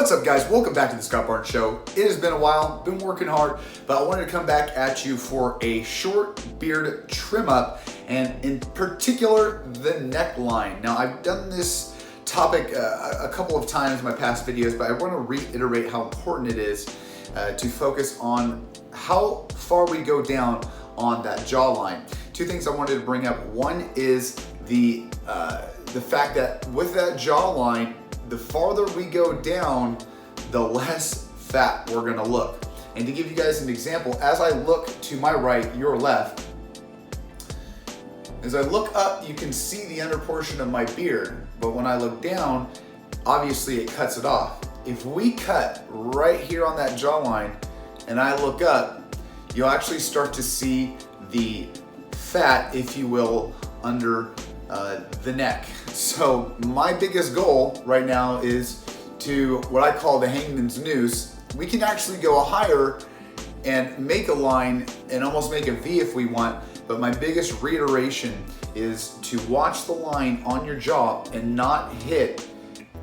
What's up, guys? Welcome back to the Scott Barnes Show. It has been a while, been working hard, but I wanted to come back at you for a short beard trim up, and in particular, the neckline. Now, I've done this topic a couple of times in my past videos, but I want to reiterate how important it is to focus on how far we go down on that jawline. Two things I wanted to bring up. One is the fact that with that jawline, the farther we go down, the less fat we're gonna look. And to give you guys an example, as I look to my right, your left, as I look up, you can see the under portion of my beard, but when I look down, obviously it cuts it off. If we cut right here on that jawline and I look up, you'll actually start to see the fat, if you will, under the neck. So my biggest goal right now is to what I call the hangman's noose. We can actually go higher and make a line and almost make a V if we want, but my biggest reiteration is to watch the line on your jaw and not hit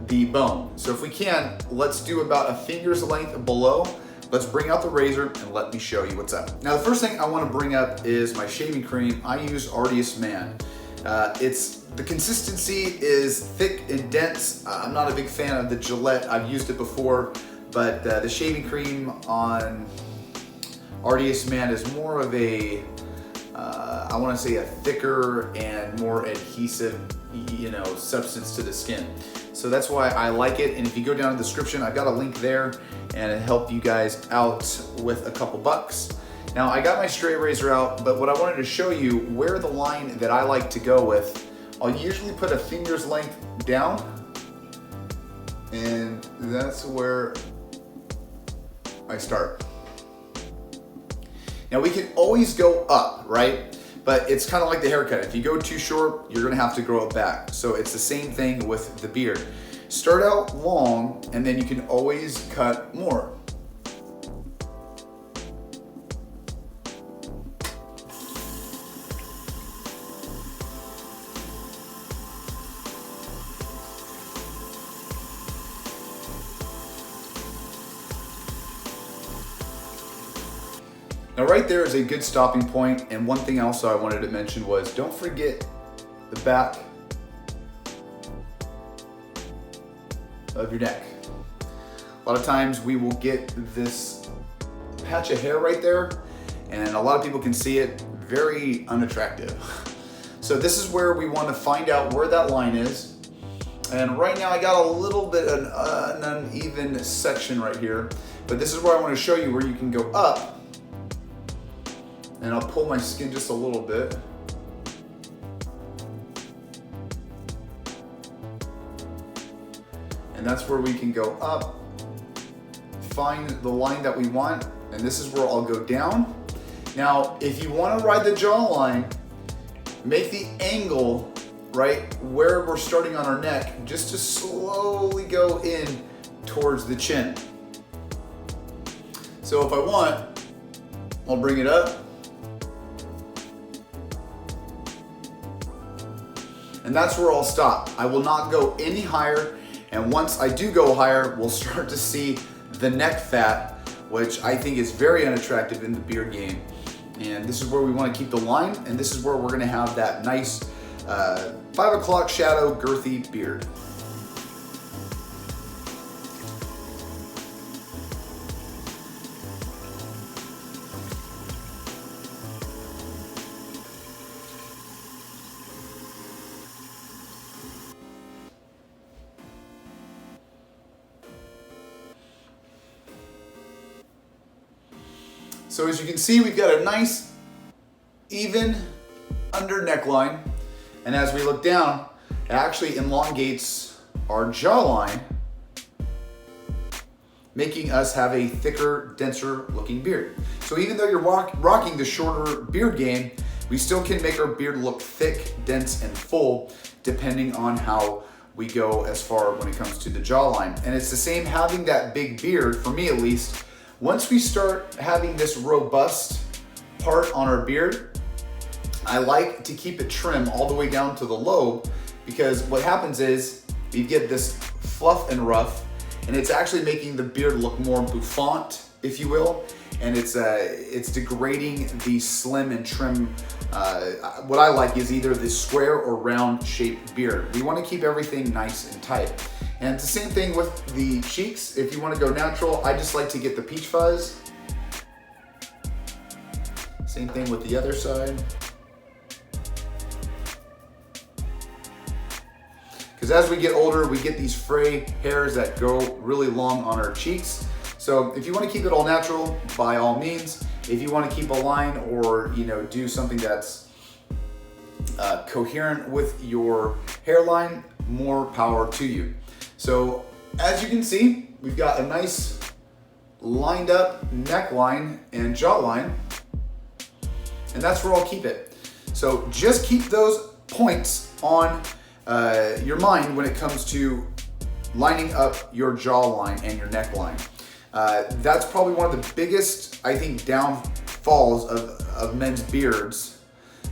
the bone. So if we can, let's do about a finger's length below. Let's bring out the razor and let me show you what's up. Now, the first thing I want to bring up is my shaving cream. I use Artius Man. The consistency is thick and dense. I'm not a big fan of the Gillette. I've used it before, but the shaving cream on Artius Man is more of a, I want to say a thicker and more adhesive, substance to the skin. So that's why I like it. And if you go down in the description, I've got a link there and it helped you guys out with a couple bucks. Now, I got my straight razor out, but what I wanted to show you where the line that I like to go with, I'll usually put a finger's length down, and that's where I start. Now, we can always go up, right? But it's kind of like the haircut. If you go too short, you're gonna have to grow it back. So it's the same thing with the beard. Start out long, and then you can always cut more. Now right there is a good stopping point, and one thing also I wanted to mention was don't forget the back of your neck. A lot of times we will get this patch of hair right there, and a lot of people can see it, very unattractive. So this is where we want to find out where that line is. And right now I got a little bit of an uneven section right here, but this is where I want to show you where you can go up. And I'll pull my skin just a little bit. And that's where we can go up, find the line that we want, and this is where I'll go down. Now, if you want to ride the jawline, make the angle right where we're starting on our neck, just to slowly go in towards the chin. So if I want, I'll bring it up. And that's where I'll stop. I will not go any higher. And once I do go higher, we'll start to see the neck fat, which I think is very unattractive in the beard game. And this is where we want to keep the line. And this is where we're going to have that nice 5 o'clock shadow girthy beard. So as you can see, we've got a nice, even under neckline. And as we look down, it actually elongates our jawline, making us have a thicker, denser looking beard. So even though you're rocking the shorter beard game, we still can make our beard look thick, dense, and full, depending on how we go as far when it comes to the jawline. And it's the same having that big beard, for me at least. Once we start having this robust part on our beard, I like to keep it trim all the way down to the lobe, because what happens is you get this fluff and rough, and it's actually making the beard look more bouffant, if you will, and it's degrading the slim and trim. What I like is either the square or round shaped beard. We want to keep everything nice and tight. And it's the same thing with the cheeks. If you want to go natural, I just like to get the peach fuzz. Same thing with the other side. Because as we get older, we get these fray hairs that go really long on our cheeks. So if you want to keep it all natural, by all means. If you want to keep a line or do something that's coherent with your hairline, more power to you. So as you can see, we've got a nice lined up neckline and jawline, and that's where I'll keep it. So just keep those points on your mind when it comes to lining up your jawline and your neckline. That's probably one of the biggest, I think, downfalls of men's beards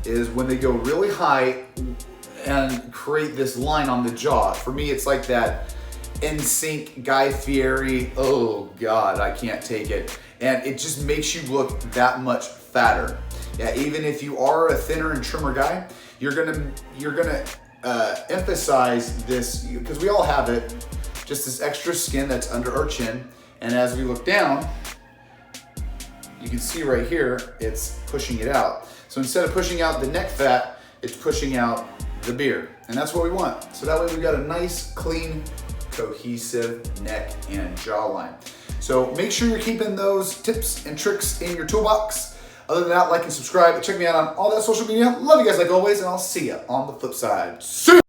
is when they go really high and create this line on the jaw. For me, it's like that NSYNC Guy Fieri, oh God, I can't take it. And it just makes you look that much fatter. Yeah, even if you are a thinner and trimmer guy, you're gonna emphasize this, because we all have it, just this extra skin that's under our chin. And as we look down, you can see right here, it's pushing it out. So instead of pushing out the neck fat, it's pushing out the beard. And that's what we want. So that way we've got a nice, clean, cohesive neck and jawline. So make sure you're keeping those tips and tricks in your toolbox. Other than that, like and subscribe. Check me out on all that social media. Love you guys like always, and I'll see you on the flip side. See ya!